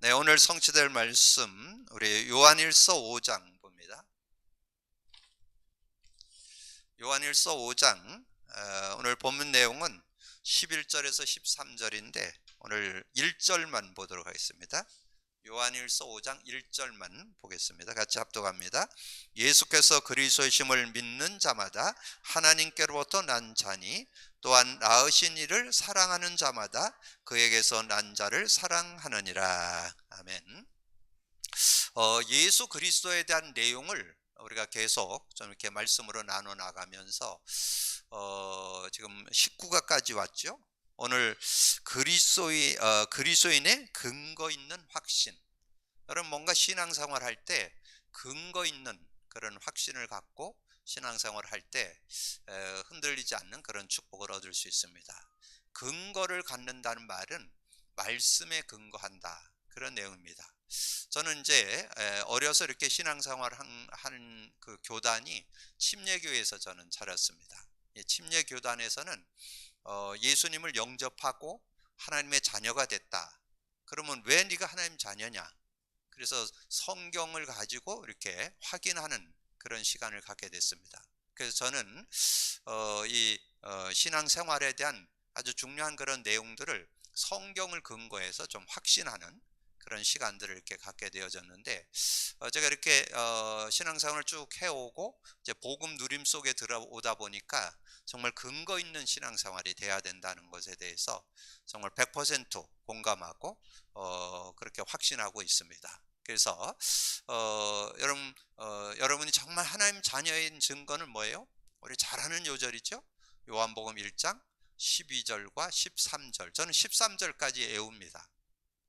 네, 오늘 성취될 말씀 우리 요한일서 5장 봅니다. 요한일서 5장 오늘 본문 내용은 11절에서 13절인데 오늘 1절만 보도록 하겠습니다. 요한일서 5장 1절만 보겠습니다. 같이 합독합니다. 예수께서 그리스도이심을 믿는 자마다 하나님께로부터 난 자니 또한 낳으신 이를 사랑하는 자마다 그에게서 난 자를 사랑하느니라. 아멘. 예수 그리스도에 대한 내용을 우리가 계속 좀 이렇게 말씀으로 나눠 나가면서 지금 19가까지 왔죠. 오늘 그리스도인의 근거 있는 확신. 여러분 뭔가 신앙생활 할 때 근거 있는 그런 확신을 갖고 신앙생활 할 때 흔들리지 않는 그런 축복을 얻을 수 있습니다. 근거를 갖는다는 말은 말씀에 근거한다, 그런 내용입니다. 저는 이제 어려서 이렇게 신앙생활 하는 그 교단이 침례교회에서 저는 자랐습니다. 침례교단에서는 예수님을 영접하고 하나님의 자녀가 됐다. 그러면 왜 네가 하나님 자녀냐? 그래서 성경을 가지고 이렇게 확인하는 그런 시간을 갖게 됐습니다. 그래서 저는 이 신앙생활에 대한 아주 중요한 그런 내용들을 성경을 근거해서 좀 확신하는 그런 시간들을 이렇게 갖게 되어졌는데, 제가 이렇게 신앙생활을 쭉 해오고 이제 복음 누림 속에 들어오다 보니까 정말 근거 있는 신앙생활이 돼야 된다는 것에 대해서 정말 100% 공감하고 그렇게 확신하고 있습니다. 그래서 여러분이 정말 하나님 자녀인 증거는 뭐예요? 우리 잘 아는 요절이죠. 요한복음 1장 12절과 13절. 저는 13절까지 외웁니다.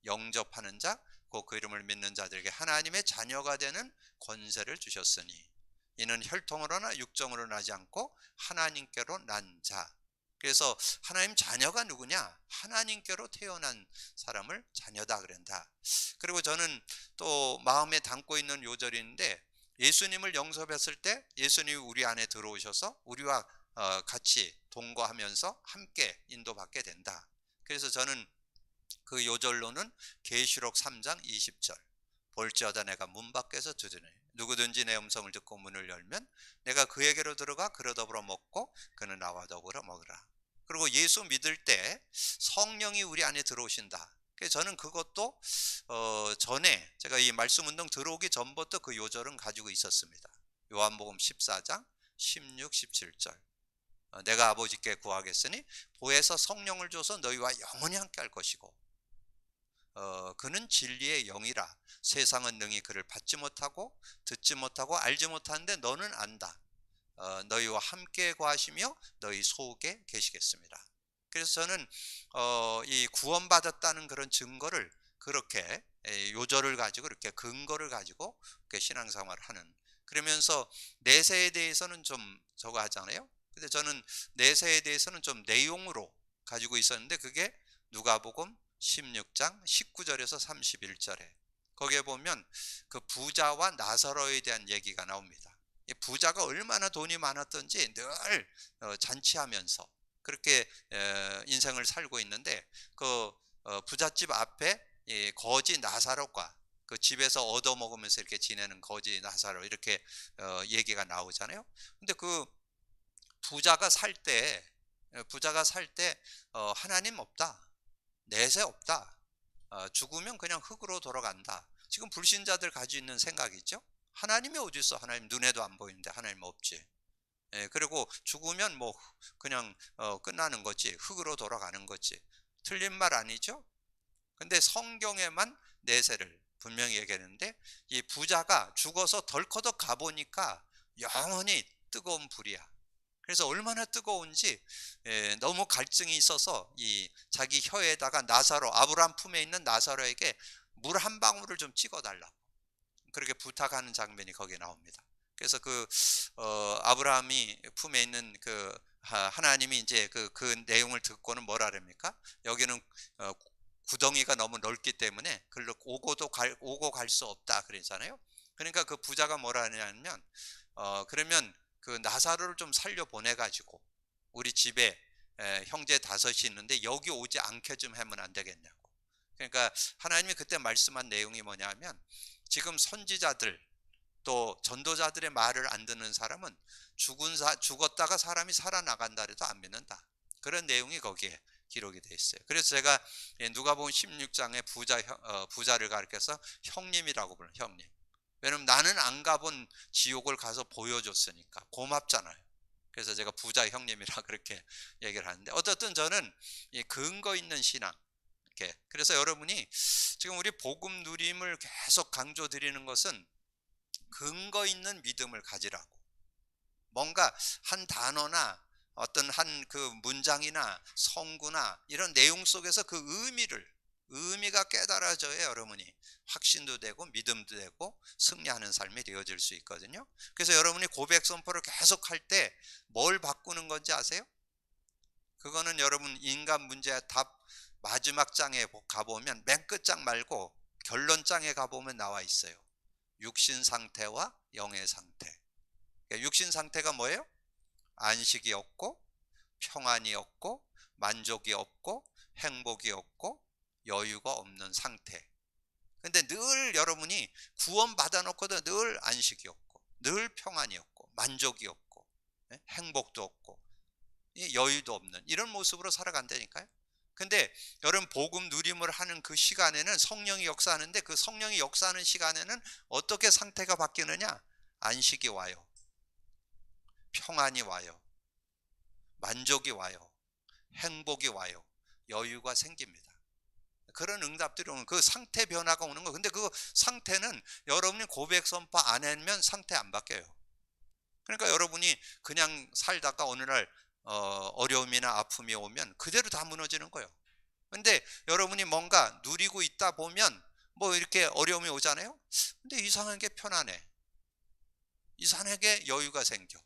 영접하는 자, 곧 그 이름을 믿는 자들에게 하나님의 자녀가 되는 권세를 주셨으니 이는 혈통으로나 육정으로 나지 않고 하나님께로 난 자. 그래서 하나님 자녀가 누구냐? 하나님께로 태어난 사람을 자녀다 그런다. 그리고 저는 또 마음에 담고 있는 요절인데, 예수님을 영접했을 때 예수님이 우리 안에 들어오셔서 우리와 같이 동거하면서 함께 인도받게 된다. 그래서 저는 그 요절로는 계시록 3장 20절, 볼지어다 내가 문 밖에서 두드리니 누구든지 내 음성을 듣고 문을 열면 내가 그에게로 들어가 그로 더불어 먹고 그는 나와 더불어 먹으라. 그리고 예수 믿을 때 성령이 우리 안에 들어오신다. 그래서 저는 그것도 전에 제가 이 말씀 운동 들어오기 전부터 그 요절은 가지고 있었습니다. 요한복음 14장 16, 17절, 내가 아버지께 구하겠으니 보혜사 성령을 줘서 너희와 영원히 함께 할 것이고 그는 진리의 영이라 세상은 능히 그를 받지 못하고 듣지 못하고 알지 못하는데 너는 안다. 너희와 함께 거하시며 너희 속에 계시겠습니다. 그래서 저는 이 구원받았다는 그런 증거를 그렇게 요절을 가지고 이렇게 근거를 가지고 이렇게 신앙생활을 하는, 그러면서 내세에 대해서는 좀 저거 하잖아요. 근데 저는 내세에 대해서는 좀 내용으로 가지고 있었는데, 그게 누가복음 16장 19절에서 31절에 거기에 보면 그 부자와 나사로에 대한 얘기가 나옵니다. 이 부자가 얼마나 돈이 많았던지 늘 잔치하면서 그렇게 인생을 살고 있는데, 그 부잣집 앞에 거지 나사로과 그 집에서 얻어먹으면서 이렇게 지내는 거지 나사로, 이렇게 얘기가 나오잖아요. 근데 그 부자가 살 때 하나님 없다, 내세 없다, 죽으면 그냥 흙으로 돌아간다. 지금 불신자들 가지고 있는 생각이죠. 하나님이 어디 있어? 하나님 눈에도 안 보이는데 하나님 없지. 그리고 죽으면 뭐 그냥 끝나는 거지, 흙으로 돌아가는 거지. 틀린 말 아니죠? 근데 성경에만 내세를 분명히 얘기하는데, 이 부자가 죽어서 덜커덕 가보니까 영원히 뜨거운 불이야. 그래서 얼마나 뜨거운지 너무 갈증이 있어서 이 자기 혀에다가 나사로, 아브라함 품에 있는 나사로에게 물 한 방울을 좀 찍어달라고 그렇게 부탁하는 장면이 거기에 나옵니다. 그래서 그 아브라함이 품에 있는 그 하나님이 이제 그 내용을 듣고는 뭐라 그럽니까? 여기는 구덩이가 너무 넓기 때문에 글로 오고 갈 수 없다 그러잖아요. 그러니까 그 부자가 뭐라 하냐면 그러면 그 나사로를 좀 살려 보내 가지고 우리 집에 형제 5이 있는데 여기 오지 않게 좀 하면 안 되겠냐고. 그러니까 하나님이 그때 말씀한 내용이 뭐냐면, 지금 선지자들 또 전도자들의 말을 안 듣는 사람은 죽었다가 사람이 살아나간다 해도 안 믿는다. 그런 내용이 거기에 기록이 되어 있어요. 그래서 제가 누가복음 16장에 부자를 가르쳐서 형님이라고 불러요. 형님. 왜냐면 나는 안 가본 지옥을 가서 보여줬으니까 고맙잖아요. 그래서 제가 부자 형님이라 그렇게 얘기를 하는데, 어쨌든 저는 이 근거 있는 신앙, 그래서 여러분이 지금 우리 복음 누림을 계속 강조드리는 것은 근거 있는 믿음을 가지라고. 뭔가 한 단어나 어떤 한 그 문장이나 성구나 이런 내용 속에서 그 의미가 깨달아져야 여러분이 확신도 되고 믿음도 되고 승리하는 삶이 되어질 수 있거든요. 그래서 여러분이 고백 선포를 계속 할 때 뭘 바꾸는 건지 아세요? 그거는 여러분 인간 문제의 답 마지막 장에 가보면, 맨 끝장 말고 결론장에 가보면 나와 있어요. 육신 상태와 영의 상태. 육신 상태가 뭐예요? 안식이 없고 평안이 없고 만족이 없고 행복이 없고 여유가 없는 상태. 근데 늘 여러분이 구원 받아놓고도 늘 안식이 없고 늘 평안이 없고 만족이 없고 행복도 없고 여유도 없는 이런 모습으로 살아간다니까요. 근데 여러분 복음 누림을 하는 그 시간에는 성령이 역사하는데, 그 성령이 역사하는 시간에는 어떻게 상태가 바뀌느냐? 안식이 와요. 평안이 와요. 만족이 와요. 행복이 와요. 여유가 생깁니다. 그런 응답들이 오는, 그 상태 변화가 오는 거. 근데 그 상태는 여러분이 고백 선포 안 하면 상태 안 바뀌어요. 그러니까 여러분이 그냥 살다가 어느 날 어려움이나 아픔이 오면 그대로 다 무너지는 거예요. 근데 여러분이 뭔가 누리고 있다 보면 뭐 이렇게 어려움이 오잖아요. 근데 이상하게 편안해. 이상하게 여유가 생겨.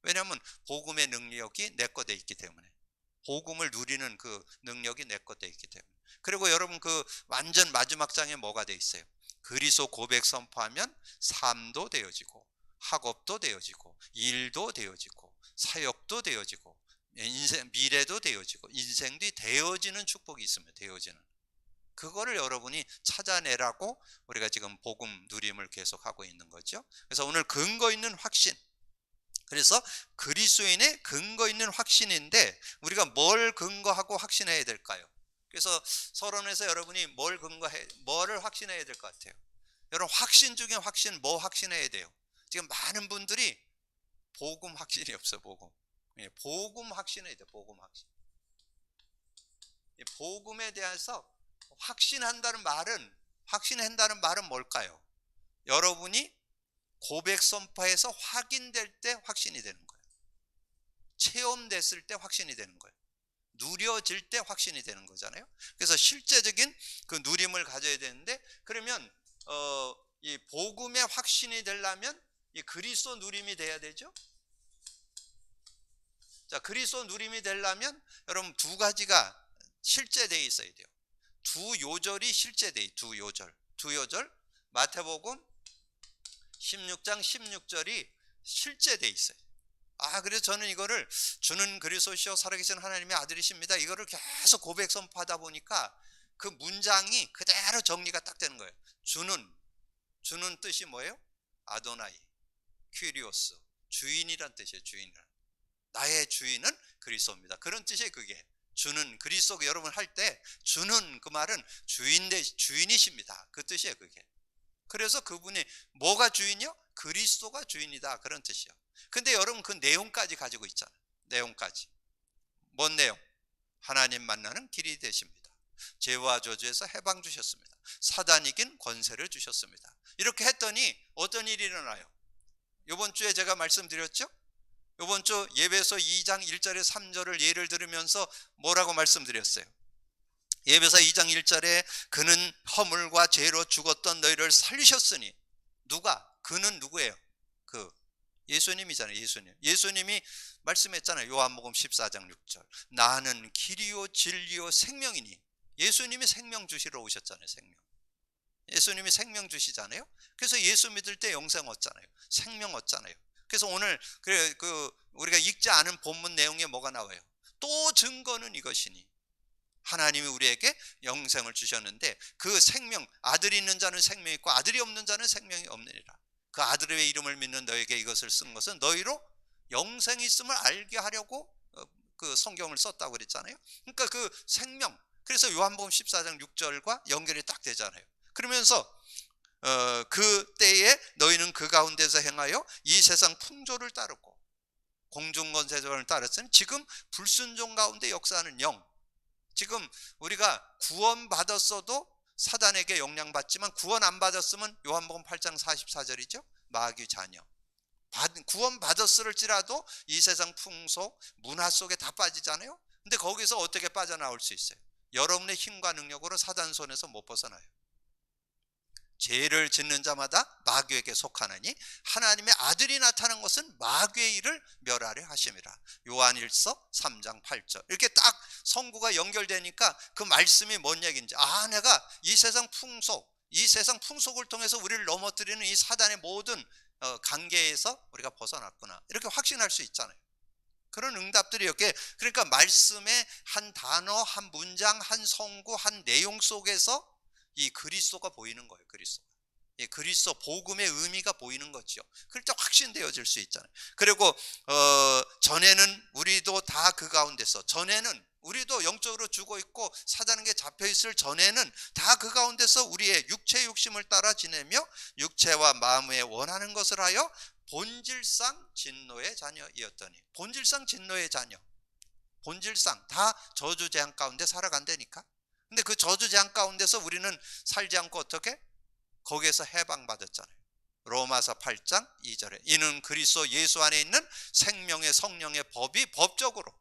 왜냐하면 복음의 능력이 내 거 돼 있기 때문에. 복음을 누리는 그 능력이 내 거 돼 있기 때문에. 그리고 여러분 그 완전 마지막 장에 뭐가 돼 있어요? 그리스도 고백 선포하면 삶도 되어지고 학업도 되어지고 일도 되어지고 사역도 되어지고 인생 미래도 되어지고 인생도 되어지는 축복이 있으면 되어지는, 그거를 여러분이 찾아내라고 우리가 지금 복음 누림을 계속하고 있는 거죠. 그래서 오늘 근거 있는 확신, 그래서 그리스도인의 근거 있는 확신인데 우리가 뭘 근거하고 확신해야 될까요? 그래서 서론에서 여러분이 뭐를 확신해야 될 것 같아요? 여러분 확신 중에 확신, 뭐 확신해야 돼요? 지금 많은 분들이 복음 확신이 없어. 복음 확신해야 돼. 복음 확신. 복음에 대해서 확신한다는 말은 뭘까요? 여러분이 고백 선포에서 확인될 때 확신이 되는 거예요. 체험됐을 때 확신이 되는 거예요. 누려질 때 확신이 되는 거잖아요. 그래서 실제적인 그 누림을 가져야 되는데, 그러면 이 복음의 확신이 되려면 이 그리스도 누림이 돼야 되죠. 자, 그리스도 누림이 되려면 여러분 두 가지가 실제되어 있어야 돼요. 두 요절이 실제돼요. 두 요절. 마태복음 16장 16절이 실제돼 있어요. 그래서 저는 이거를 주는 그리스도시요 살아계신 하나님의 아들이십니다, 이거를 계속 고백 선포하다 보니까 그 문장이 그대로 정리가 딱 되는 거예요. 주는 뜻이 뭐예요? 아도나이, 퀴리오스, 주인이란 뜻이에요. 나의 주인은 그리스도입니다. 그런 뜻이에요. 그게 주는 그리스도. 여러분 할 때 주는 그 말은 주인이십니다, 그 뜻이에요. 그게. 그래서 그분이 뭐가 주인이요? 그리스도가 주인이다, 그런 뜻이요. 근데 여러분 그 내용까지 가지고 있잖아요. 내용까지. 뭔 내용? 하나님 만나는 길이 되십니다. 죄와 저주에서 해방 주셨습니다. 사단 이긴 권세를 주셨습니다. 이렇게 했더니 어떤 일이 일어나요? 이번 주에 제가 말씀드렸죠? 이번 주 예배서 2장 1절에 3절을 예를 들으면서 뭐라고 말씀드렸어요? 예배서 2장 1절에 그는 허물과 죄로 죽었던 너희를 살리셨으니. 누가? 그는 누구예요? 그 예수님이잖아요. 예수님이 말씀했잖아요. 요한복음 14장 6절. 나는 길이요 진리요 생명이니. 예수님이 생명 주시러 오셨잖아요. 예수님이 생명 주시잖아요. 그래서 예수 믿을 때 영생 얻잖아요. 생명 얻잖아요. 그래서 오늘 우리가 읽지 않은 본문 내용에 뭐가 나와요? 또 증거는 이것이니. 하나님이 우리에게 영생을 주셨는데 그 생명, 아들이 있는 자는 생명이 있고 아들이 없는 자는 생명이 없느니라. 그 아들의 이름을 믿는 너에게 이것을 쓴 것은 너희로 영생이 있음을 알게 하려고 그 성경을 썼다고 그랬잖아요. 그러니까 그 생명, 그래서 요한복음 14장 6절과 연결이 딱 되잖아요. 그러면서 그 때에 너희는 그 가운데서 행하여 이 세상 풍조를 따르고 공중권세를 따랐으니 지금 불순종 가운데 역사하는 영, 지금 우리가 구원받았어도 사단에게 영향받지만 구원 안 받았으면 요한복음 8장 44절이죠. 마귀 자녀. 구원받았을지라도 이 세상 풍속, 문화 속에 다 빠지잖아요. 근데 거기서 어떻게 빠져나올 수 있어요? 여러분의 힘과 능력으로 사단 손에서 못 벗어나요. 죄를 짓는 자마다 마귀에게 속하느니 하나님의 아들이 나타난 것은 마귀의 일을 멸하려 하심이라. 요한일서 3장 8절. 이렇게 딱 성구가 연결되니까 그 말씀이 뭔 얘기인지, 내가 이 세상 풍속, 이 세상 풍속을 통해서 우리를 넘어뜨리는 이 사단의 모든 관계에서 우리가 벗어났구나, 이렇게 확신할 수 있잖아요. 그런 응답들이 이렇게, 그러니까 말씀의 한 단어, 한 문장, 한 성구, 한 내용 속에서 이 그리스도가 보이는 거예요. 그리스도 복음의 의미가 보이는 거죠. 그럴 때 확신되어질 수 있잖아요. 그리고 전에는 우리도 다 그 가운데서, 전에는 우리도 영적으로 죽어 있고 사단에게 잡혀 있을 전에는 다 그 가운데서 우리의 육체 욕심을 따라 지내며 육체와 마음에 원하는 것을 하여 본질상 진노의 자녀이었더니, 본질상 진노의 자녀, 본질상 다 저주 재앙 가운데 살아간다니까. 근데 그 저주 재앙 가운데서 우리는 살지 않고 어떻게? 거기에서 해방받았잖아요. 로마서 8장 2절에 이는 그리스도 예수 안에 있는 생명의 성령의 법이 법적으로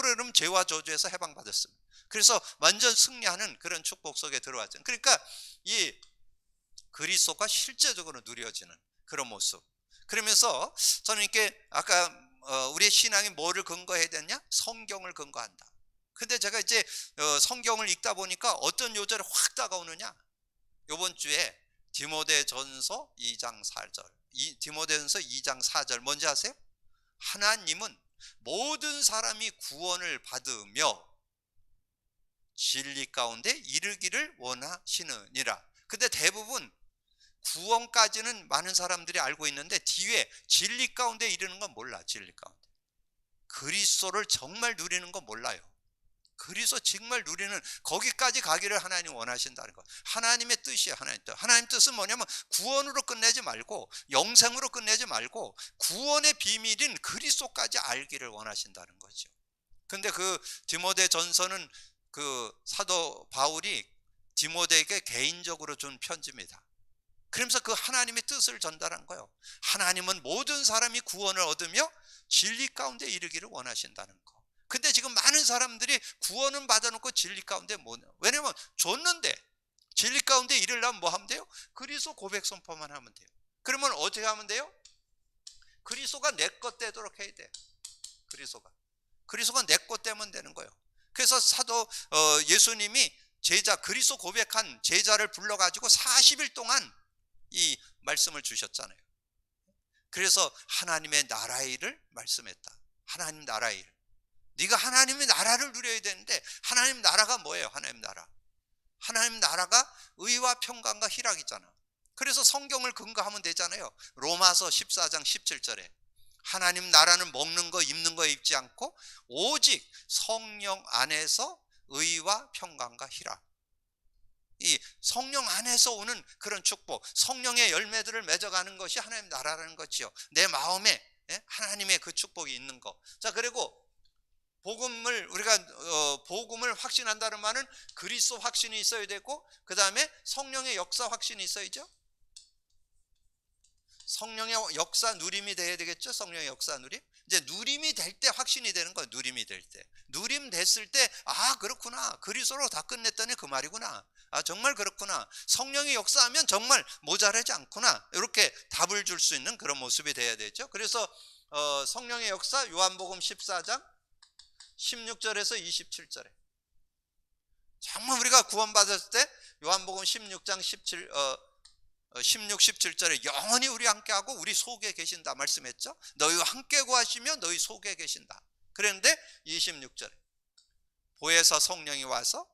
그러면 죄와 저주에서 해방받았습니다. 그래서 완전 승리하는 그런 축복 속에 들어왔죠. 그러니까 이 그리스도가 실제적으로 누려지는 그런 모습. 그러면서 저는 이렇게 아까 우리의 신앙이 뭐를 근거해야 되냐? 성경을 근거한다. 근데 제가 이제 성경을 읽다 보니까 어떤 요절이 확 다가오느냐? 이번 주에 디모데전서 2장 4절, 디모데전서 2장 4절 뭔지 아세요? 하나님은 모든 사람이 구원을 받으며 진리 가운데 이르기를 원하시느니라. 근데 대부분 구원까지는 많은 사람들이 알고 있는데 뒤에 진리 가운데 이르는 건 몰라. 진리 가운데 그리스도를 정말 누리는 건 몰라요. 그리스도 정말 누리는 거기까지 가기를 하나님 원하신다는 거. 하나님의 뜻이에요. 하나님 뜻은 뭐냐면 구원으로 끝내지 말고 영생으로 끝내지 말고 구원의 비밀인 그리스도까지 알기를 원하신다는 거죠. 근데 그 디모데전서는 그 사도 바울이 디모데에게 개인적으로 준 편지입니다. 그러면서 그 하나님의 뜻을 전달한 거예요. 하나님은 모든 사람이 구원을 얻으며 진리 가운데 이르기를 원하신다는 거. 근데 지금 많은 사람들이 구원은 받아놓고 진리 가운데 못, 왜냐면 줬는데 진리 가운데 이르려면 뭐 하면 돼요? 그리스도 고백 선포만 하면 돼요. 그러면 어떻게 하면 돼요? 그리스도가 내 것 되도록 해야 돼. 그리스도가 내 것 되면 되는 거예요. 그래서 사도 예수님이 그리스도 고백한 제자를 불러가지고 40일 동안 이 말씀을 주셨잖아요. 그래서 하나님의 나라의 일을 말씀했다. 하나님 나라의 일. 네가 하나님의 나라를 누려야 되는데, 하나님 나라가 뭐예요? 하나님 나라가 의와 평강과 희락이잖아. 그래서 성경을 근거하면 되잖아요. 로마서 14장 17절에 하나님 나라는 먹는 거 입는 거 입지 않고 오직 성령 안에서 의와 평강과 희락. 이 성령 안에서 오는 그런 축복, 성령의 열매들을 맺어가는 것이 하나님 나라라는 거지요. 내 마음에 하나님의 그 축복이 있는 거. 자, 그리고 복음을 확신한다는 말은 그리스도 확신이 있어야 되고, 그 다음에 성령의 역사 확신이 있어야죠. 성령의 역사 누림이 돼야 되겠죠. 성령의 역사 누림. 이제 누림이 될 때 확신이 되는 거예요. 누림 됐을 때 그렇구나, 그리스도로 다 끝냈더니 그 말이구나, 정말 그렇구나, 성령이 역사하면 정말 모자라지 않구나, 이렇게 답을 줄 수 있는 그런 모습이 돼야 되죠. 그래서 성령의 역사 요한복음 14장 16절에서 27절에 정말 우리가 구원받았을 때 요한복음 16장 16, 17절에 영원히 우리 함께하고 우리 속에 계신다 말씀했죠. 너희와 함께 구하시며 너희 속에 계신다. 그런데 26절에 보혜사 성령이 와서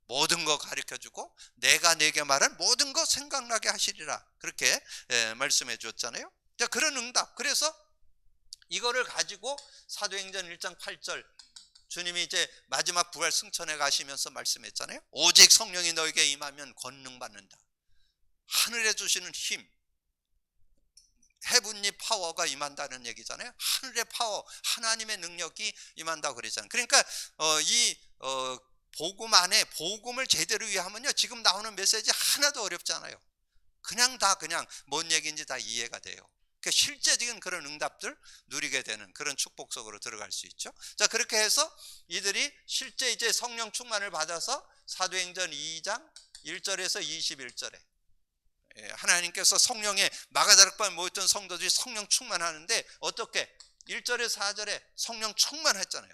모든 거 가르쳐주고 내가 내게 말한 모든 거 생각나게 하시리라, 그렇게 말씀해 주었잖아요. 자, 그런 응답. 그래서 이거를 가지고 사도행전 1장 8절 주님이 이제 마지막 부활 승천에 가시면서 말씀했잖아요. 오직 성령이 너에게 임하면 권능 받는다. 하늘에 주시는 힘, 헤븐리 파워가 임한다는 얘기잖아요. 하늘의 파워, 하나님의 능력이 임한다고 그러잖아요. 그러니까 복음 안에 복음을 제대로 이해하면요, 지금 나오는 메시지 하나도 어렵지 않아요. 그냥 뭔 얘기인지 다 이해가 돼요. 그러니까 실제적인 그런 응답들 누리게 되는 그런 축복 속으로 들어갈 수 있죠. 자, 그렇게 해서 이들이 실제 이제 성령 충만을 받아서 사도행전 2장 1절에서 21절에 하나님께서 성령에 마가다락방에 모였던 성도들이 성령 충만하는데 어떻게 1절에서 4절에 성령 충만했잖아요.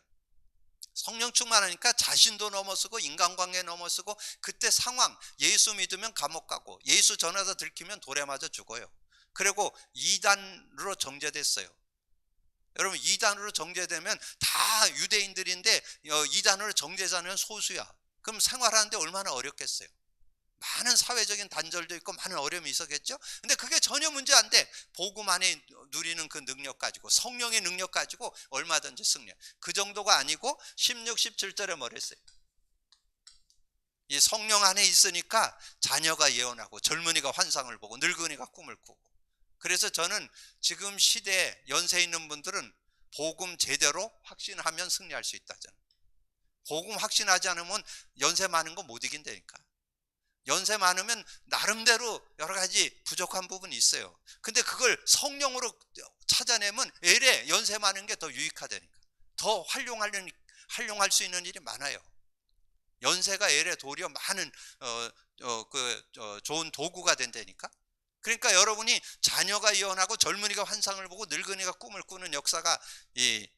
성령 충만하니까 자신도 넘어서고 인간관계 넘어서고, 그때 상황, 예수 믿으면 감옥 가고 예수 전하다 들키면 돌에 맞아 죽어요. 그리고 이단으로 정죄됐어요. 여러분, 이단으로 정죄되면 다 유대인들인데 이단으로 정죄자는 소수야. 그럼 생활하는데 얼마나 어렵겠어요. 많은 사회적인 단절도 있고 많은 어려움이 있었겠죠. 근데 그게 전혀 문제 안 돼. 복음 안에 누리는 그 능력 가지고, 성령의 능력 가지고 얼마든지 승리. 그 정도가 아니고 16, 17절에 뭐랬어요? 이 성령 안에 있으니까 자녀가 예언하고 젊은이가 환상을 보고 늙은이가 꿈을 꾸고. 그래서 저는 지금 시대에 연세 있는 분들은 복음 제대로 확신하면 승리할 수 있다. 저는 복음 확신하지 않으면 연세 많은 거 못 이긴다니까. 연세 많으면 나름대로 여러 가지 부족한 부분이 있어요. 근데 그걸 성령으로 찾아내면 애래 연세 많은 게 더 유익하다니까. 더 활용할 수 있는 일이 많아요. 연세가 애래 도리어 많은 좋은 도구가 된다니까. 그러니까 여러분이 자녀가 예언하고 젊은이가 환상을 보고 늙은이가 꿈을 꾸는 역사가 이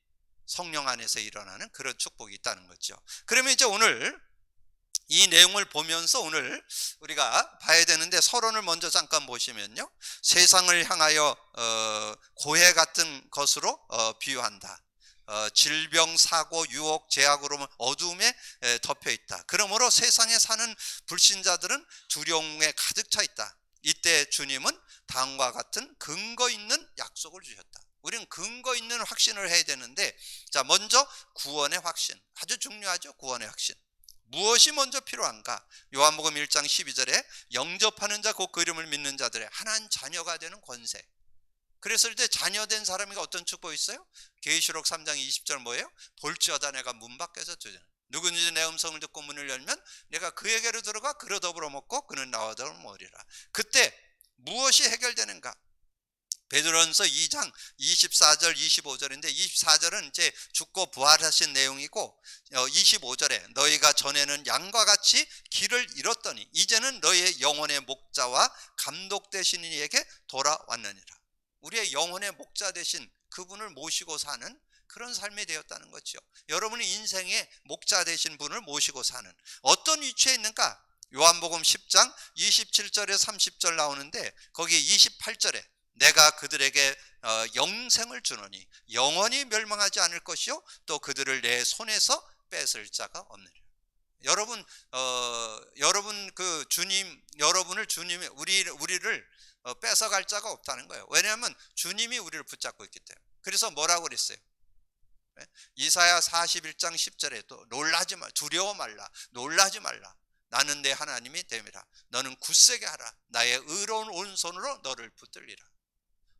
성령 안에서 일어나는 그런 축복이 있다는 거죠. 그러면 이제 오늘 이 내용을 보면서 오늘 우리가 봐야 되는데, 서론을 먼저 잠깐 보시면요, 세상을 향하여 고해 같은 것으로 비유한다. 질병, 사고, 유혹, 제약으로 어두움에 덮여 있다. 그러므로 세상에 사는 불신자들은 두려움에 가득 차 있다. 이때 주님은 다음과 같은 근거 있는 약속을 주셨다. 우리는 근거 있는 확신을 해야 되는데, 자, 먼저 구원의 확신, 아주 중요하죠. 구원의 확신. 무엇이 먼저 필요한가? 요한복음 1장 12절에 영접하는 자 곧 그 이름을 믿는 자들의 하나님 자녀가 되는 권세. 그랬을 때 자녀된 사람이 어떤 축복이 있어요? 계시록 3장 20절 뭐예요? 볼지어다 내가 문 밖에서 두잖아. 누구든지 내 음성을 듣고 문을 열면 내가 그에게로 들어가 그로 더불어 먹고 그는 나와 더불어 먹으리라. 그때 무엇이 해결되는가? 베드로전서 2장 24절 25절인데 24절은 이제 죽고 부활하신 내용이고, 25절에 너희가 전에는 양과 같이 길을 잃었더니 이제는 너희의 영혼의 목자와 감독 되신 이에게 돌아왔느니라. 우리의 영혼의 목자 되신 그분을 모시고 사는 그런 삶이 되었다는 거죠. 여러분의 인생의 목자 되신 분을 모시고 사는, 어떤 위치에 있는가? 요한복음 10장 27절에 30절 나오는데 거기 28절에 내가 그들에게 영생을 주노니 영원히 멸망하지 않을 것이요 또 그들을 내 손에서 뺏을 자가 없느니라. 여러분 그 주님, 여러분을 주님이 우리를 뺏어갈 자가 없다는 거예요. 왜냐하면 주님이 우리를 붙잡고 있기 때문에. 그래서 뭐라고 그랬어요? 이사야 41장 10절에 또 놀라지 마, 두려워 말라, 놀라지 말라. 나는 내 하나님이 됨이라. 너는 굳세게 하라. 나의 의로운 오른손으로 너를 붙들리라.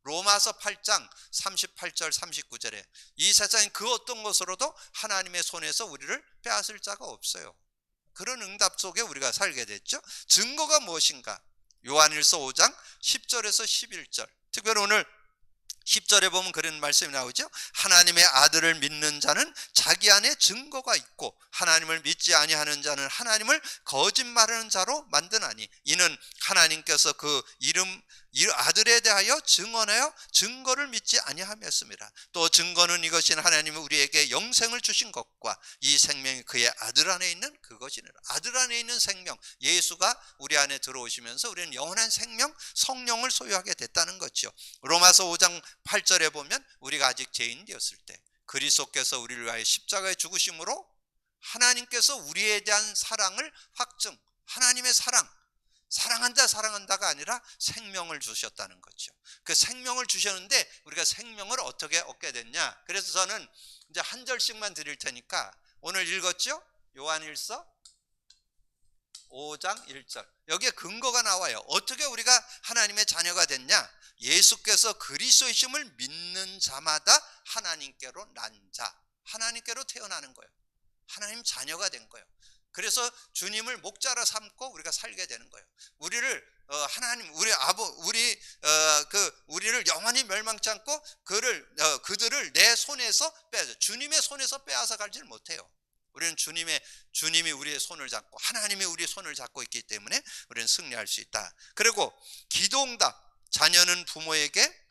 로마서 8장 38절 39절에 이 세상의 그 어떤 것으로도 하나님의 손에서 우리를 빼앗을 자가 없어요. 그런 응답 속에 우리가 살게 됐죠. 증거가 무엇인가? 요한일서 5장 10절에서 11절, 특별히 오늘 10절에 보면 그런 말씀이 나오죠. 하나님의 아들을 믿는 자는 자기 안에 증거가 있고 하나님을 믿지 아니하는 자는 하나님을 거짓말하는 자로 만드나니 이는 하나님께서 그 아들에 대하여 증언하여 증거를 믿지 아니하였습니다. 또 증거는 이것이 하나님이 우리에게 영생을 주신 것과 이 생명이 그의 아들 안에 있는 그것이니라. 아들 안에 있는 생명, 예수가 우리 안에 들어오시면서 우리는 영원한 생명, 성령을 소유하게 됐다는 거죠. 로마서 5장 8절에 보면 우리가 아직 죄인 되었을 때 그리스도께서 우리를 위하여 십자가에 죽으심으로 하나님께서 우리에 대한 사랑을 확증, 하나님의 사랑한다가 아니라 생명을 주셨다는 거죠. 그 생명을 주셨는데 우리가 생명을 어떻게 얻게 됐냐? 그래서 저는 이제 한 절씩만 드릴 테니까, 오늘 읽었죠? 요한일서 5장 1절. 여기에 근거가 나와요. 어떻게 우리가 하나님의 자녀가 됐냐? 예수께서 그리스도이심을 믿는 자마다 하나님께로 난 자, 하나님께로 태어나는 거예요. 하나님 자녀가 된 거예요. 그래서 주님을 목자로 삼고 우리가 살게 되는 거예요. 우리를 하나님, 우리를 영원히 멸망치 않고 그들을 내 손에서 주님의 손에서 빼앗아 가지를 못해요. 우리는 주님이 우리의 손을 잡고 하나님이 우리의 손을 잡고 있기 때문에 우리는 승리할 수 있다. 그리고 기도응답, 자녀는 부모에게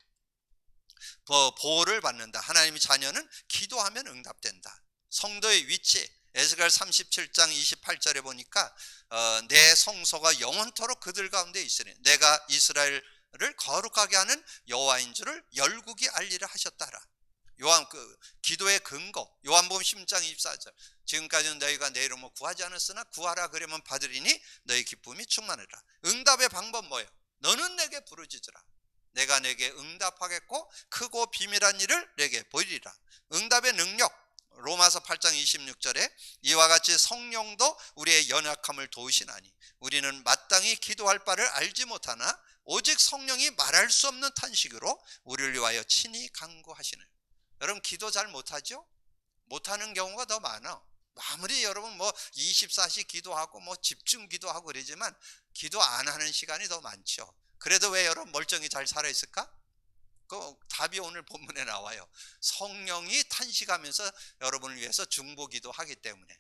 보호를 받는다. 하나님의 자녀는 기도하면 응답된다. 성도의 위치, 에스겔 37장 28절에 보니까 내 성소가 영원토록 그들 가운데 있으니 내가 이스라엘을 거룩하게 하는 여호와인 줄을 열국이 알리라 하셨다라. 기도의 근거, 요한복음 10장 24절. 지금까지는 너희가 내 이름으로 구하지 않았으나 구하라 그러면 받으리니 너희 기쁨이 충만하리라. 응답의 방법 뭐예요? 너는 내게 부르짖으라. 내가 내게 응답하겠고 크고 비밀한 일을 내게 보이리라. 응답의 능력, 로마서 8장 26절에 이와 같이 성령도 우리의 연약함을 도우시나니 우리는 마땅히 기도할 바를 알지 못하나 오직 성령이 말할 수 없는 탄식으로 우리를 위하여 친히 간구하시는. 여러분, 기도 잘 못하죠? 못하는 경우가 더 많아. 아무리 여러분 24시 기도하고 집중 기도하고 그러지만 기도 안 하는 시간이 더 많죠. 그래도 왜 여러분 멀쩡히 잘 살아있을까? 그 답이 오늘 본문에 나와요. 성령이 탄식하면서 여러분을 위해서 중보기도 하기 때문에.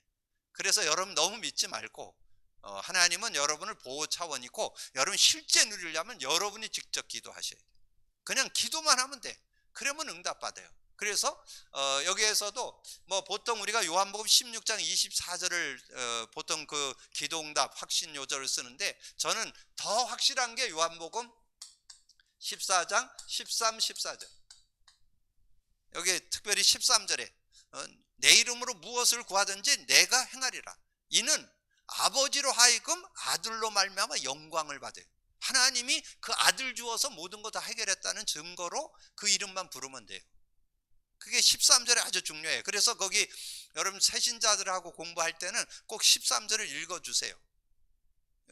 그래서 여러분 너무 믿지 말고 하나님은 여러분을 보호 차원이고 여러분 실제 누리려면 여러분이 직접 기도하셔야 돼요. 그냥 기도만 하면 돼. 그러면 응답받아요. 그래서 여기에서도 보통 우리가 요한복음 16장 24절을 보통 그 기도응답 확신 요절을 쓰는데, 저는 더 확실한 게 요한복음 14장 13, 14절. 여기 특별히 13절에 내 이름으로 무엇을 구하든지 내가 행하리라. 이는 아버지로 하여금 아들로 말미암아 영광을 받아요. 하나님이 그 아들 주어서 모든 거 다 해결했다는 증거로 그 이름만 부르면 돼요. 그게 13절에 아주 중요해요. 그래서 거기 여러분 새신자들하고 공부할 때는 꼭 13절을 읽어주세요.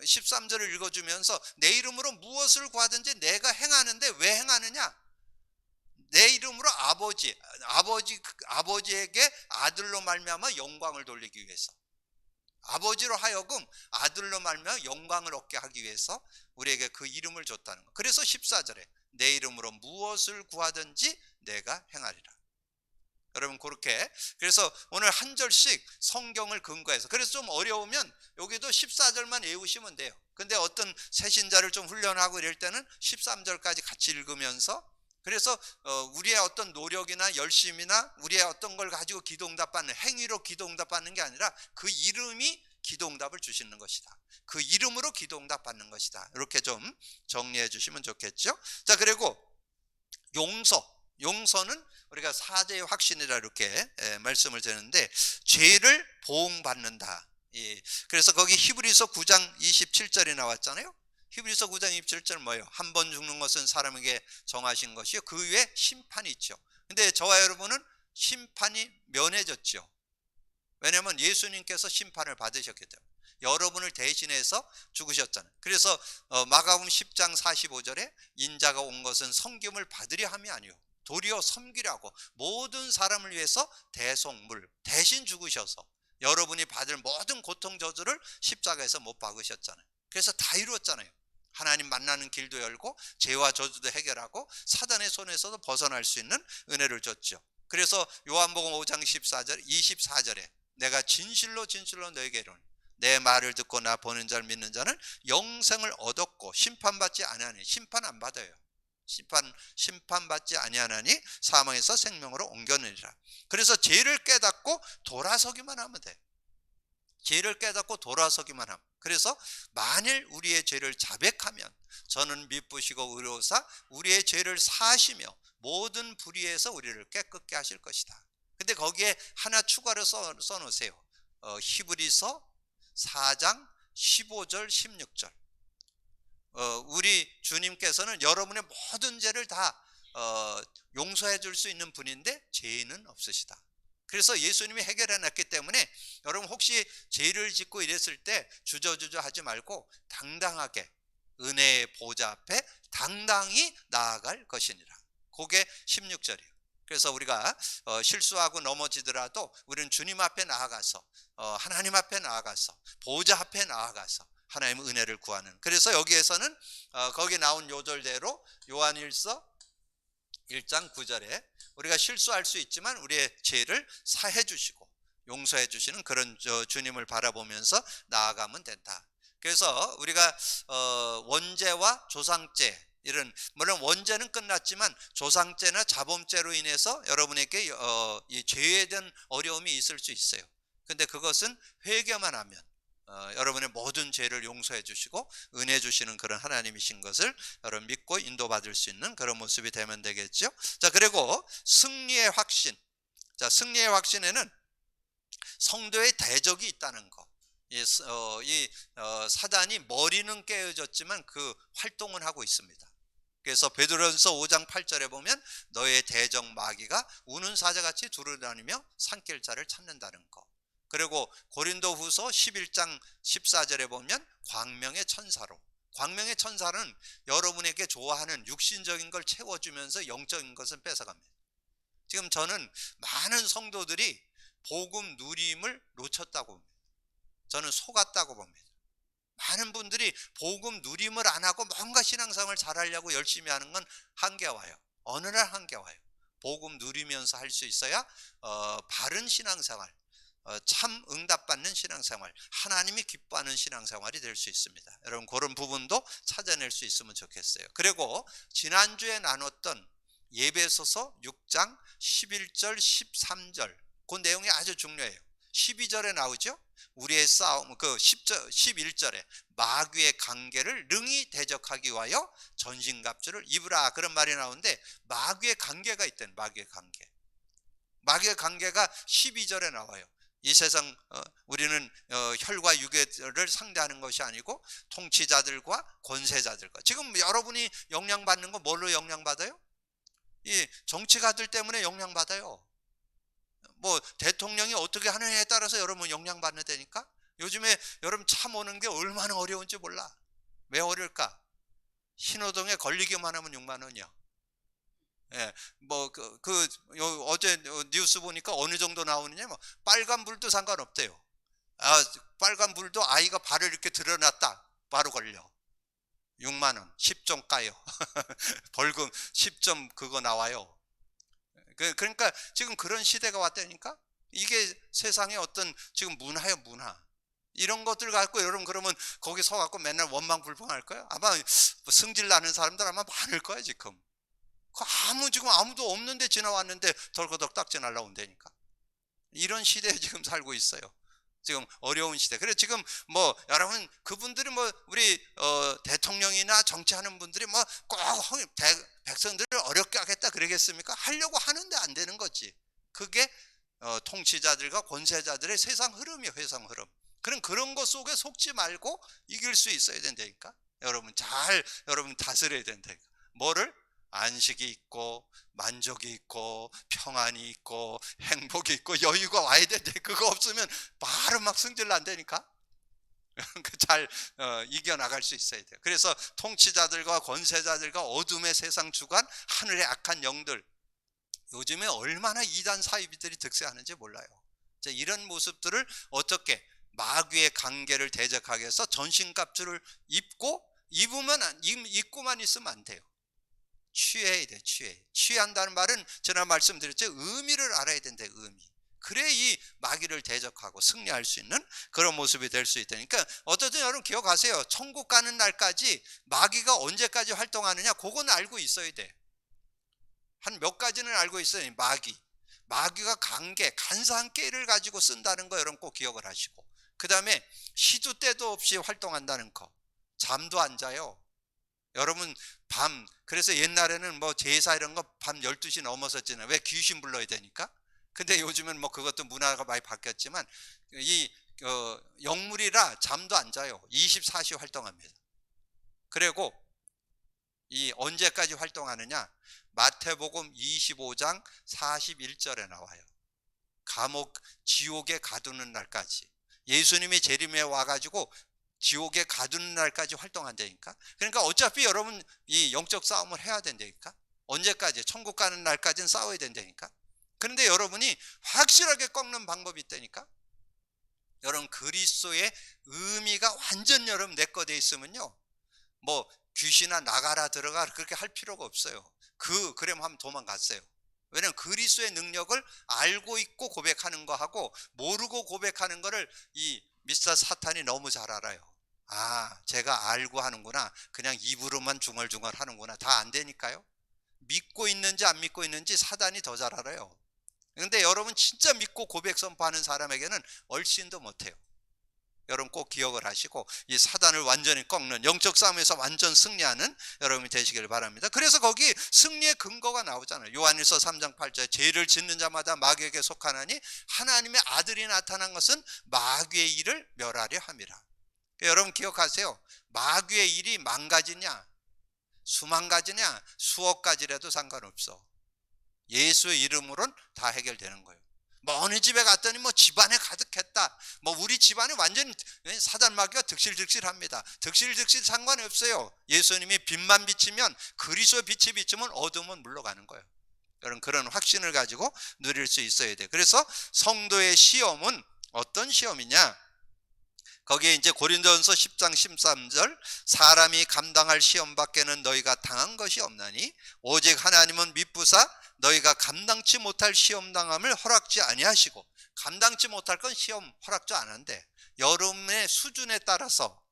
13절을 읽어주면서 내 이름으로 무엇을 구하든지 내가 행하는데 왜 행하느냐? 내 이름으로 아버지에게 아들로 말미암아 영광을 돌리기 위해서, 아버지로 하여금 아들로 말미암아 영광을 얻게 하기 위해서 우리에게 그 이름을 줬다는 거. 그래서 14절에 내 이름으로 무엇을 구하든지 내가 행하리라. 여러분 그렇게, 그래서 오늘 한 절씩 성경을 근거해서, 그래서 좀 어려우면 여기도 14절만 외우시면 돼요. 근데 어떤 새신자를 좀 훈련하고 이럴 때는 13절까지 같이 읽으면서, 그래서 우리의 어떤 노력이나 열심이나 우리의 어떤 걸 가지고 기도응답 받는, 행위로 기도응답 받는 게 아니라 그 이름이 기도응답을 주시는 것이다. 그 이름으로 기도응답 받는 것이다. 이렇게 좀 정리해 주시면 좋겠죠. 자, 그리고 용서는 우리가 사죄의 확신이라 이렇게 말씀을 드리는데, 죄를 보응받는다. 그래서 거기 히브리서 9장 27절이 나왔잖아요. 히브리서 9장 27절 뭐예요? 한 번 죽는 것은 사람에게 정하신 것이요 그 위에 심판이 있죠. 근데 저와 여러분은 심판이 면해졌죠. 왜냐하면 예수님께서 심판을 받으셨기 때문에. 여러분을 대신해서 죽으셨잖아요. 그래서 마가복음 10장 45절에 인자가 온 것은 섬김을 받으려 함이 아니요 도리어 섬기라고 모든 사람을 위해서 대속물 대신 죽으셔서 여러분이 받을 모든 고통 저주를 십자가에서 못 박으셨잖아요. 그래서 다 이루었잖아요. 하나님 만나는 길도 열고 죄와 저주도 해결하고 사단의 손에서도 벗어날 수 있는 은혜를 줬죠. 그래서 요한복음 5장 24절에 내가 진실로 너에게 이르노니 내 말을 듣고 나 보는 자를 믿는 자는 영생을 얻었고 심판받지 아니하니, 심판 안 받아요. 심판받지 아니하나니 사망에서 생명으로 옮겨내리라. 그래서 죄를 깨닫고 돌아서기만 하면 돼. 죄를 깨닫고 돌아서기만 함. 그래서 만일 우리의 죄를 자백하면 저는 미쁘시고 의로우사 우리의 죄를 사하시며 모든 불의에서 우리를 깨끗게 하실 것이다. 근데 거기에 하나 추가로 써놓으세요. 히브리서 4장 15절 16절. 우리 주님께서는 여러분의 모든 죄를 다 용서해 줄 수 있는 분인데 죄인은 없으시다. 그래서 예수님이 해결해 놨기 때문에 여러분 혹시 죄를 짓고 이랬을 때 주저주저 하지 말고 당당하게 은혜의 보좌 앞에 당당히 나아갈 것이니라. 그게 16절이에요. 그래서 우리가 실수하고 넘어지더라도 우리는 주님 앞에 나아가서 하나님 앞에 나아가서 보좌 앞에 나아가서 하나님의 은혜를 구하는. 그래서 여기에서는 거기 나온 요절대로 요한일서 1장 9절에 우리가 실수할 수 있지만 우리의 죄를 사해 주시고 용서해 주시는 그런 주님을 바라보면서 나아가면 된다. 그래서 우리가 원죄와 조상죄, 이런 물론 원죄는 끝났지만 조상죄나 자범죄로 인해서 여러분에게 이 죄에 대한 어려움이 있을 수 있어요. 근데 그것은 회개만 하면 여러분의 모든 죄를 용서해 주시고 은혜 주시는 그런 하나님이신 것을 여러분 믿고 인도받을 수 있는 그런 모습이 되면 되겠죠. 자, 그리고 승리의 확신. 자, 승리의 확신에는 성도의 대적이 있다는 거. 사단이 머리는 깨어졌지만 그 활동은 하고 있습니다. 그래서 베드로전서 5장 8절에 보면 너의 대적 마귀가 우는 사자같이 두루다니며 삼킬 자를 찾는다는 거. 그리고 고린도후서 11장 14절에 보면 광명의 천사로. 광명의 천사는 여러분에게 좋아하는 육신적인 걸 채워주면서 영적인 것을 뺏어갑니다. 지금 저는 많은 성도들이 복음 누림을 놓쳤다고 봅니다. 저는 속았다고 봅니다. 많은 분들이 복음 누림을 안 하고 뭔가 신앙생활을 잘하려고 열심히 하는 건 한계 와요. 어느 날 한계 와요. 복음 누리면서 할 수 있어야 바른 신앙생활, 참 응답받는 신앙생활, 하나님이 기뻐하는 신앙생활이 될 수 있습니다. 여러분 그런 부분도 찾아낼 수 있으면 좋겠어요. 그리고 지난주에 나눴던 예배소서 6장 11절 13절 그 내용이 아주 중요해요. 12절에 나오죠. 우리의 싸움, 그 11절에 마귀의 관계를 능히 대적하기 위하여 전신갑주를 입으라, 그런 말이 나오는데 마귀의 관계가 있다는. 마귀의 관계가 12절에 나와요. 이 세상 우리는 혈과 육을 상대하는 것이 아니고 통치자들과 권세자들과. 지금 여러분이 영향받는 거 뭘로 영향받아요? 이 정치가들 때문에 영향받아요. 뭐 대통령이 어떻게 하느냐에 따라서 여러분 영향받는 데니까. 요즘에 여러분 차 모는 게 얼마나 어려운지 몰라. 왜 어려울까? 신호등에 걸리기만 하면 6만 원이요. 예, 뭐 어제 뉴스 보니까 어느 정도 나오느냐, 뭐 빨간 불도 상관없대요. 빨간 불도 아이가 발을 이렇게 드러났다 바로 걸려. 6만 원, 10점 까요. 벌금 10점 그거 나와요. 그러니까 지금 그런 시대가 왔다니까. 이게 세상의 어떤 지금 문화예요, 문화. 이런 것들 갖고 여러분 그러면 거기 서갖고 맨날 원망불평할 거예요. 아마 승질 나는 사람들 아마 많을 거예요 지금. 지금 아무도 없는데 지나왔는데 덜커덕 딱 지나려온다니까. 이런 시대에 지금 살고 있어요. 지금 어려운 시대. 그래 지금 뭐 여러분 그분들이 뭐 우리 대통령이나 정치하는 분들이 뭐 꼭 백성들을 어렵게 하겠다 그러겠습니까? 하려고 하는데 안 되는 거지. 그게 통치자들과 권세자들의 세상 흐름이에요. 세상 흐름. 그런 것 속에 속지 말고 이길 수 있어야 된다니까. 여러분 다스려야 된다니까. 뭐를? 안식이 있고 만족이 있고 평안이 있고 행복이 있고 여유가 와야 되는데 그거 없으면 바로 막 승질 난다니까. 잘 이겨나갈 수 있어야 돼요. 그래서 통치자들과 권세자들과 어둠의 세상 주관, 하늘의 악한 영들, 요즘에 얼마나 이단 사이비들이 득세하는지 몰라요. 이런 모습들을 어떻게 마귀의 관계를 대적하기 위해서 전신갑주를 입고만 있으면 안 돼요. 취해야 돼. 취한다는 말은 제가 말씀드렸죠. 의미를 알아야 된다. 의미. 그래 이 마귀를 대적하고 승리할 수 있는 그런 모습이 될 수 있다니까. 어쨌든 여러분 기억하세요. 천국 가는 날까지 마귀가 언제까지 활동하느냐 그건 알고 있어야 돼. 한 몇 가지는 알고 있어요. 마귀가 간사한 깨를 가지고 쓴다는 거 여러분 꼭 기억을 하시고, 그 다음에 시도 때도 없이 활동한다는 거. 잠도 안 자요. 여러분 그래서 옛날에는 뭐 제사 이런 거 밤 12시 넘어섰잖아요. 왜? 귀신 불러야 되니까. 근데 요즘은 뭐 그것도 문화가 많이 바뀌었지만 이 영물이라 잠도 안 자요. 24시 활동합니다. 그리고 이 언제까지 활동하느냐? 마태복음 25장 41절에 나와요. 지옥에 가두는 날까지. 예수님이 재림에 와가지고 지옥에 가두는 날까지 활동한다니까. 그러니까 어차피 여러분 이 영적 싸움을 해야 된다니까. 언제까지? 천국 가는 날까지는 싸워야 된다니까. 그런데 여러분이 확실하게 꺾는 방법이 있다니까. 여러분 그리스도의 의미가 완전 여러분 내 거 돼 있으면요, 뭐 귀신아 나가라 들어가 그렇게 할 필요가 없어요. 그럼 하면 도망갔어요. 왜냐하면 그리스도의 능력을 알고 있고 고백하는 거하고 모르고 고백하는 거를 이 미스터 사탄이 너무 잘 알아요. 아, 제가 알고 하는구나. 그냥 입으로만 중얼중얼 하는구나. 다 안 되니까요. 믿고 있는지 안 믿고 있는지 사단이 더 잘 알아요. 그런데 여러분 진짜 믿고 고백 선포하는 사람에게는 얼씬도 못해요. 여러분 꼭 기억을 하시고 이 사단을 완전히 꺾는 영적 싸움에서 완전 승리하는 여러분이 되시길 바랍니다. 그래서 거기 승리의 근거가 나오잖아요. 요한일서 3장 8절에 죄를 짓는 자마다 마귀에게 속하나니 하나님의 아들이 나타난 것은 마귀의 일을 멸하려 함이라. 여러분 기억하세요. 마귀의 일이 만 가지냐 수만 가지냐 수억 가지라도 상관없어. 예수의 이름으로는 다 해결되는 거예요. 뭐 어느 집에 갔더니 뭐 집안에 가득했다. 뭐 우리 집안이 완전 사단 마귀가 득실득실합니다. 득실득실 상관이 없어요. 예수님이 빛만 비치면 그리스도의 빛이 비치면 어둠은 물러가는 거예요. 여러분 그런 확신을 가지고 누릴 수 있어야 돼요. 그래서 성도의 시험은 어떤 시험이냐? 거기에 이제 고린도전서 10장 13절 사람이 감당할 시험밖에는 너희가 당한 것이 없나니 오직 하나님은 미쁘사 너희가 감당치 못할 시험당함을 허락지 아니하시고, 감당치 못할 건 시험 허락지 안 한대. 여러분의 수준에 따라서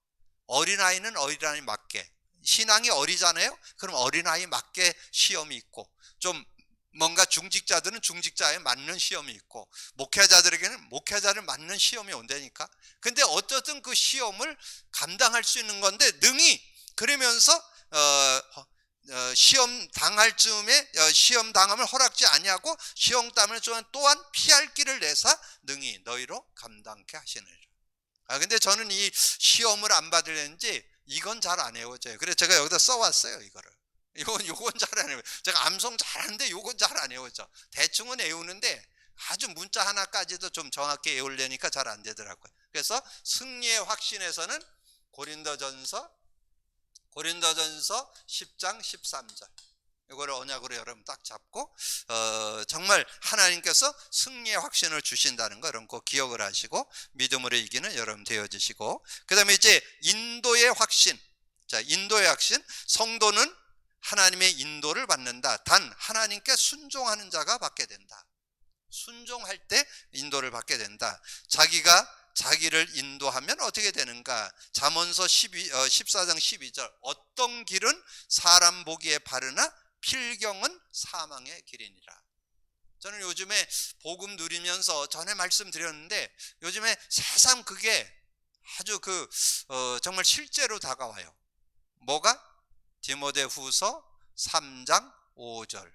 어린아이는 어린아이 맞게, 신앙이 어리잖아요. 그럼 어린아이 맞게 시험이 있고, 좀 뭔가 중직자들은 중직자에 맞는 시험이 있고, 목회자들에게는 목회자를 맞는 시험이 온다니까. 근데 어쨌든 그 시험을 감당할 수 있는 건데 능히 그러면서 시험 당할 즈음에 시험 당함을 허락지 아니하고 시험 당함을 또한 피할 길을 내사 능히 너희로 감당케 하시느니라. 근데 저는 이 시험을 안 받으려는지 이건 잘 안 외워져요. 그래서 제가 여기다 써왔어요. 요건 잘 안 외워요. 제가 암송 잘하는데 요건 잘 안 외워져. 대충은 외우는데 아주 문자 하나까지도 좀 정확히 외우려니까 잘 안 되더라고요. 그래서 승리의 확신에서는 고린도전서 10장 13절 이거를 언약으로 여러분 딱 잡고 정말 하나님께서 승리의 확신을 주신다는 거 여러분 꼭 기억을 하시고 믿음으로 이기는 여러분 되어주시고, 그 다음에 이제 인도의 확신. 자, 인도의 확신. 성도는 하나님의 인도를 받는다. 단 하나님께 순종하는 자가 받게 된다. 순종할 때 인도를 받게 된다. 자기를 인도하면 어떻게 되는가? 잠언서 14장 12절 어떤 길은 사람 보기에 바르나 필경은 사망의 길이니라. 저는 요즘에 복음 누리면서 전에 말씀드렸는데 요즘에 새삼 그게 아주 정말 실제로 다가와요. 뭐가? 디모데후서 3장 5절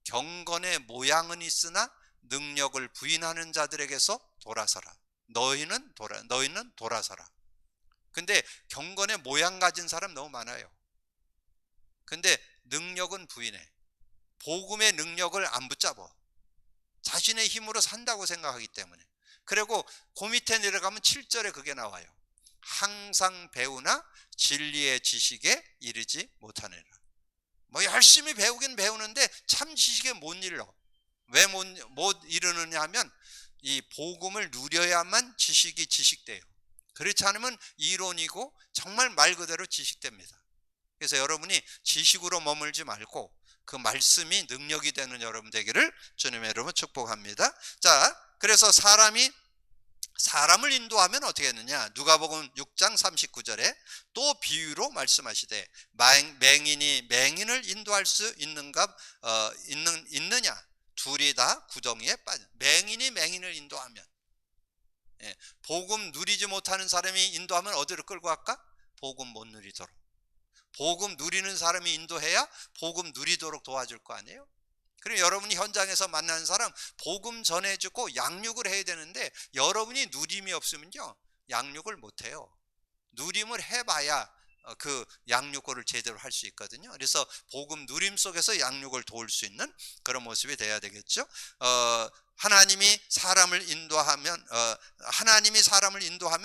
경건의 모양은 있으나 능력을 부인하는 자들에게서 돌아서라. 너희는 돌아서라. 근데 경건의 모양 가진 사람 너무 많아요. 근데 능력은 부인해. 복음의 능력을 안 붙잡아. 자신의 힘으로 산다고 생각하기 때문에. 그리고 그 밑에 내려가면 7절에 그게 나와요. 항상 배우나 진리의 지식에 이르지 못하느라. 뭐 열심히 배우긴 배우는데 참 지식에 못 이르러. 왜 못 이르느냐 하면 이 복음을 누려야만 지식이 지식돼요. 그렇지 않으면 이론이고 정말 말 그대로 지식됩니다. 그래서 여러분이 지식으로 머물지 말고 그 말씀이 능력이 되는 여러분 되기를 주님의 이름으로 축복합니다. 자, 그래서 사람을 인도하면 어떻게 했느냐? 누가복음 6장 39절에 또 비유로 말씀하시되 맹인이 맹인을 인도할 수 있느냐? 둘이 다 구덩이에 빠져. 맹인이 맹인을 인도하면, 복음 누리지 못하는 사람이 인도하면 어디로 끌고 갈까? 복음 못 누리도록. 복음 누리는 사람이 인도해야 복음 누리도록 도와줄 거 아니에요? 그럼 여러분이 현장에서 만나는 사람 복음 전해주고 양육을 해야 되는데, 여러분이 누림이 없으면요 양육을 못해요. 누림을 해봐야 그 양육을 제대로 할 수 있거든요. 그래서 복음 누림 속에서 양육을 도울 수 있는 그런 모습이 돼야 되겠죠. 하나님이 사람을 인도하면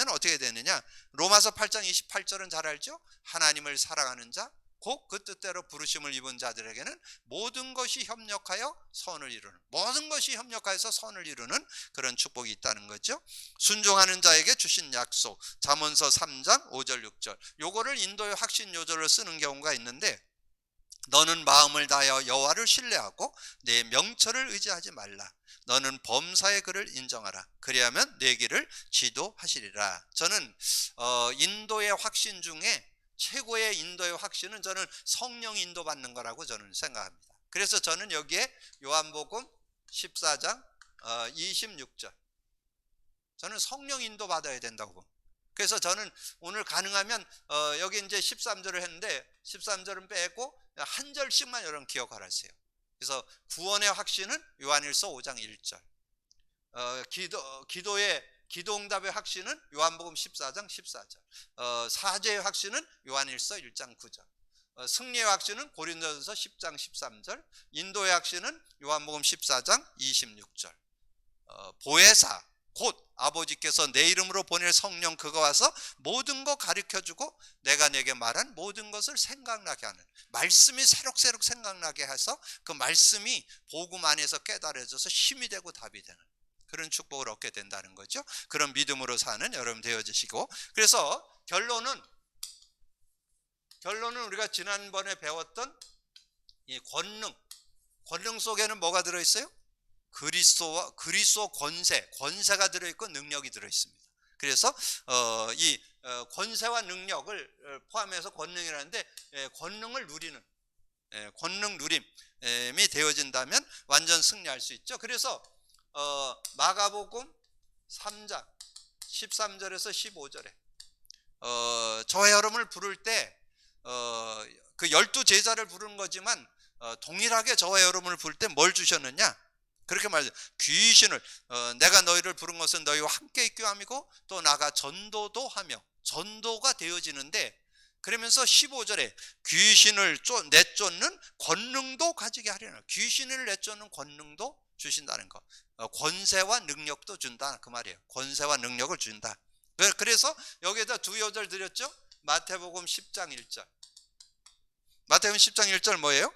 어떻게 되느냐? 로마서 8장 28절은 잘 알죠? 하나님을 사랑하는 자, 곧 그 뜻대로 부르심을 입은 자들에게는 모든 것이 협력하여 선을 이루는, 모든 것이 협력하여서 선을 이루는 그런 축복이 있다는 거죠. 순종하는 자에게 주신 약속, 잠언서 3장 5절 6절, 요거를 인도의 확신 요절로 쓰는 경우가 있는데, 너는 마음을 다하여 여호와를 신뢰하고 내 명철을 의지하지 말라. 너는 범사의 그를 인정하라. 그리하면 내 길을 지도하시리라. 저는 인도의 확신 중에 최고의 인도의 확신은 저는 성령 인도 받는 거라고 저는 생각합니다. 그래서 저는 여기에 요한복음 14장 26절, 저는 성령 인도 받아야 된다고 봅니다. 그래서 저는 오늘 가능하면 여기 이제 13절을 했는데 13절은 빼고 한 절씩만 여러분 기억하라 했어요. 그래서 구원의 확신은 요한일서 5장 1절, 기도응답의 확신은 요한복음 14장 14절, 사죄의 확신은 요한일서 1장 9절, 승리의 확신은 고린도전서 10장 13절, 인도의 확신은 요한복음 14장 26절, 보혜사 곧 아버지께서 내 이름으로 보낼 성령 그가 와서 모든 거 가르쳐주고 내가 내게 말한 모든 것을 생각나게 하는, 말씀이 새록새록 생각나게 해서 그 말씀이 복음 안에서 깨달아져서 힘이 되고 답이 되는 그런 축복을 얻게 된다는 거죠. 그런 믿음으로 사는 여러분 되어주시고, 그래서 결론은 우리가 지난번에 배웠던 이 권능 속에는 뭐가 들어있어요? 그리스도 권세가 들어있고 능력이 들어있습니다. 그래서 이 권세와 능력을 포함해서 권능이라는데, 권능을 누리는, 권능 누림이 되어진다면 완전 승리할 수 있죠. 그래서 마가복음 3장 13절에서 15절에 저와 여러분을 부를 때 그 12제자를 부르는 거지만 동일하게 저와 여러분을 부를 때 뭘 주셨느냐? 그렇게 말해요. 귀신을 내가 너희를 부른 것은 너희와 함께 있기 위함이고 또 나가 전도도 하며, 전도가 되어지는데, 그러면서 15절에 귀신을 내쫓는 권능도 가지게 하려나, 귀신을 내쫓는 권능도 주신다는 거, 권세와 능력도 준다 그 말이에요. 권세와 능력을 준다. 그래서 여기에다 두 요절 드렸죠. 마태복음 10장 1절, 마태복음 10장 1절 뭐예요?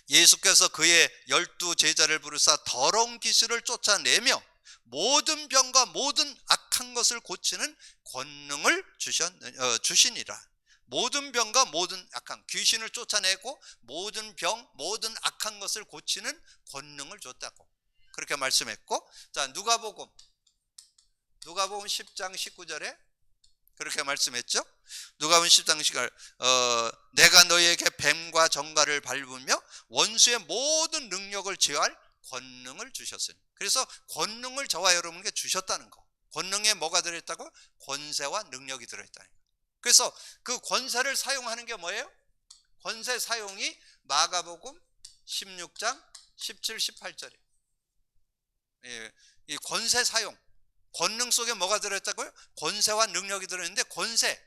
예수께서 그의 12제자를 부르사 더러운 귀신을 쫓아내며 모든 병과 모든 악한 것을 고치는 권능을 주시니라. 모든 병과 모든 악한, 귀신을 쫓아내고 모든 병, 모든 악한 것을 고치는 권능을 줬다고 그렇게 말씀했고, 자 누가복음 10장 19절에 그렇게 말씀했죠. 누가복음 10장 19절, 내가 너희에게 뱀과 정갈을 밟으며 원수의 모든 능력을 제어할 권능을 주셨으니, 그래서 권능을 저와 여러분에게 주셨다는 거. 권능에 뭐가 들어있다고? 권세와 능력이 들어있다는 거. 그래서 그 권세를 사용하는 게 뭐예요? 권세 사용이 마가복음 16장 17, 18절이에요. 이 권세 사용, 권능 속에 뭐가 들어있다고요? 권세와 능력이 들어있는데, 권세,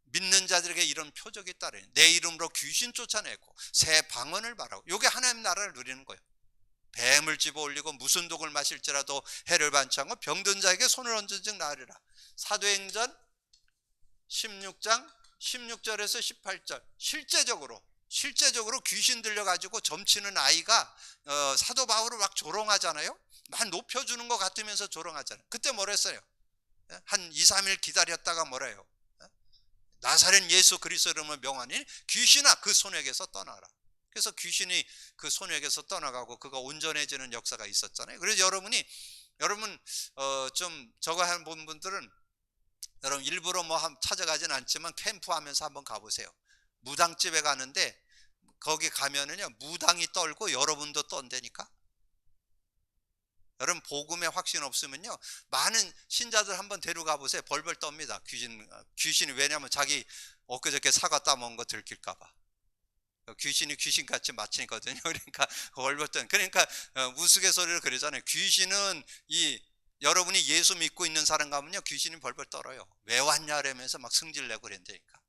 믿는 자들에게 이런 표적이 따르요. 내 이름으로 귀신 쫓아내고 새 방언을 말하고, 이게 하나님 나라를 누리는 거예요. 뱀을 집어 올리고 무슨 독을 마실지라도 해를 받지 않고 병든 자에게 손을 얹은 즉 나으리라. 사도행전 16장 16절에서 18절, 실제적으로 귀신 들려가지고 점치는 아이가 사도 바울을 막 조롱하잖아요. 막 높여주는 것 같으면서 조롱하잖아요. 그때 뭐라 했어요? 한 2, 3일 기다렸다가 뭐래요? 나사렛 예수 그리스도 이름을 명하니 귀신아 그 손에게서 떠나라. 그래서 귀신이 그 손에게서 떠나가고 그가 온전해지는 역사가 있었잖아요. 그래서 여러분 좀 저거 하는 분들은 여러분 일부러 뭐 찾아가진 않지만 캠프하면서 한번 가보세요. 무당집에 가는데 거기 가면은요 무당이 떨고 여러분도 떤다니까. 여러분 복음에 확신 없으면요 많은 신자들 한번 데려가 보세요. 벌벌 떱니다. 귀신이. 왜냐하면 자기 엊그저께 사과 따먹은 거 들킬까 봐. 귀신이 귀신같이 맞히거든요. 그러니까 벌벌 그러니까 우스갯소리를 그러잖아요. 귀신은 여러분이 예수 믿고 있는 사람 가면요 귀신이 벌벌 떨어요. 왜 왔냐 이러면서 막 승질내고 그런다니까.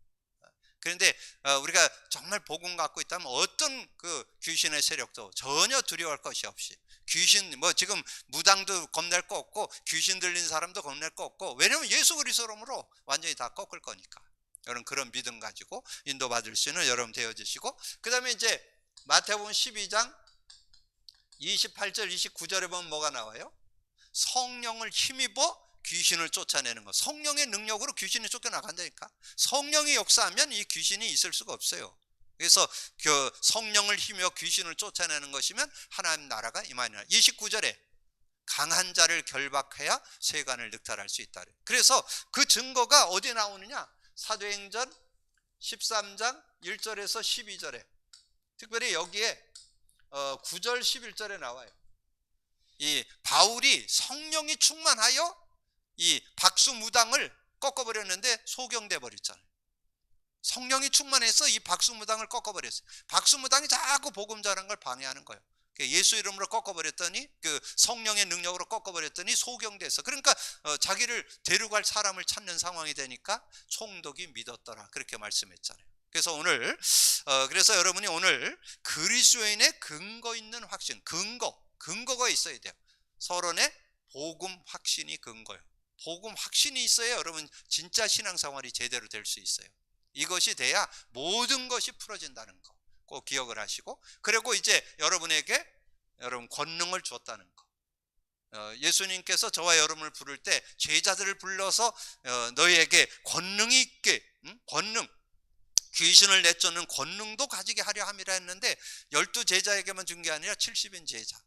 그런데 우리가 정말 복음 갖고 있다면 어떤 그 귀신의 세력도 전혀 두려워할 것이 없이, 귀신 지금 무당도 겁낼 거 없고 귀신 들린 사람도 겁낼 거 없고, 왜냐면 예수 그리스도로 완전히 다 꺾을 거니까. 여러분 그런 믿음 가지고 인도받을 수 있는 여러분 되어주시고, 그 다음에 이제 마태복음 12장 28절 29절에 보면 뭐가 나와요? 성령을 힘입어 귀신을 쫓아내는 것. 성령의 능력으로 귀신이 쫓겨나간다니까. 성령이 역사하면 이 귀신이 있을 수가 없어요. 그래서 그 성령을 힘입어 귀신을 쫓아내는 것이면 하나님 나라가 임하니라. 29절에 강한 자를 결박해야 세간을 늑탈할 수 있다. 그래서 그 증거가 어디에 나오느냐? 사도행전 13장 1절에서 12절에, 특별히 여기에 9절 11절에 나와요. 이 바울이 성령이 충만하여 이 박수무당을 꺾어버렸는데 소경돼 버렸잖아요. 성령이 충만해서 이 박수무당을 꺾어버렸어요. 박수무당이 자꾸 복음 전하는 걸 방해하는 거예요. 예수 이름으로 꺾어버렸더니, 그 성령의 능력으로 꺾어버렸더니 소경돼서, 그러니까 자기를 데려갈 사람을 찾는 상황이 되니까 총독이 믿었더라, 그렇게 말씀했잖아요. 그래서 오늘 그래서 여러분이 오늘 그리스도인의 근거 있는 확신, 근거가 있어야 돼요. 서론에 복음 확신이 근거예요. 복음 확신이 있어야 여러분 진짜 신앙생활이 제대로 될 수 있어요. 이것이 돼야 모든 것이 풀어진다는 거 꼭 기억을 하시고, 그리고 이제 여러분에게 권능을 주었다는 거. 예수님께서 저와 여러분을 부를 때 제자들을 불러서 너희에게 권능이 있게, 권능, 귀신을 내쫓는 권능도 가지게 하려 함이라 했는데 12제자에게만 준 게 아니라 70인 제자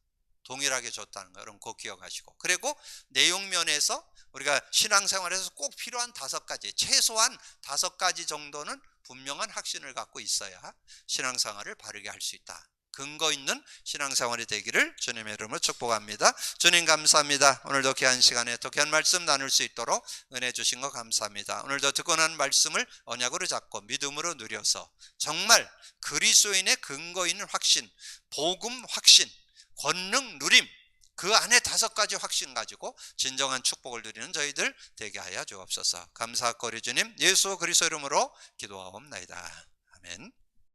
동일하게 줬다는 거 여러분 꼭 기억하시고, 그리고 내용면에서 우리가 신앙생활에서 꼭 필요한 5가지, 최소한 5가지 정도는 분명한 확신을 갖고 있어야 신앙생활을 바르게 할 수 있다. 근거 있는 신앙생활이 되기를 주님의 이름으로 축복합니다. 주님 감사합니다. 오늘도 귀한 시간에 또 귀한 말씀 나눌 수 있도록 은혜 주신 거 감사합니다. 오늘도 듣고 난 말씀을 언약으로 잡고 믿음으로 누려서 정말 그리스도인의 근거 있는 확신, 복음 확신, 권능 누림, 그 안에 5가지 확신 가지고 진정한 축복을 누리는 저희들 되게 하여 주옵소서. 감사하고 우리 주님 예수 그리스도 이름으로 기도하옵나이다. 아멘.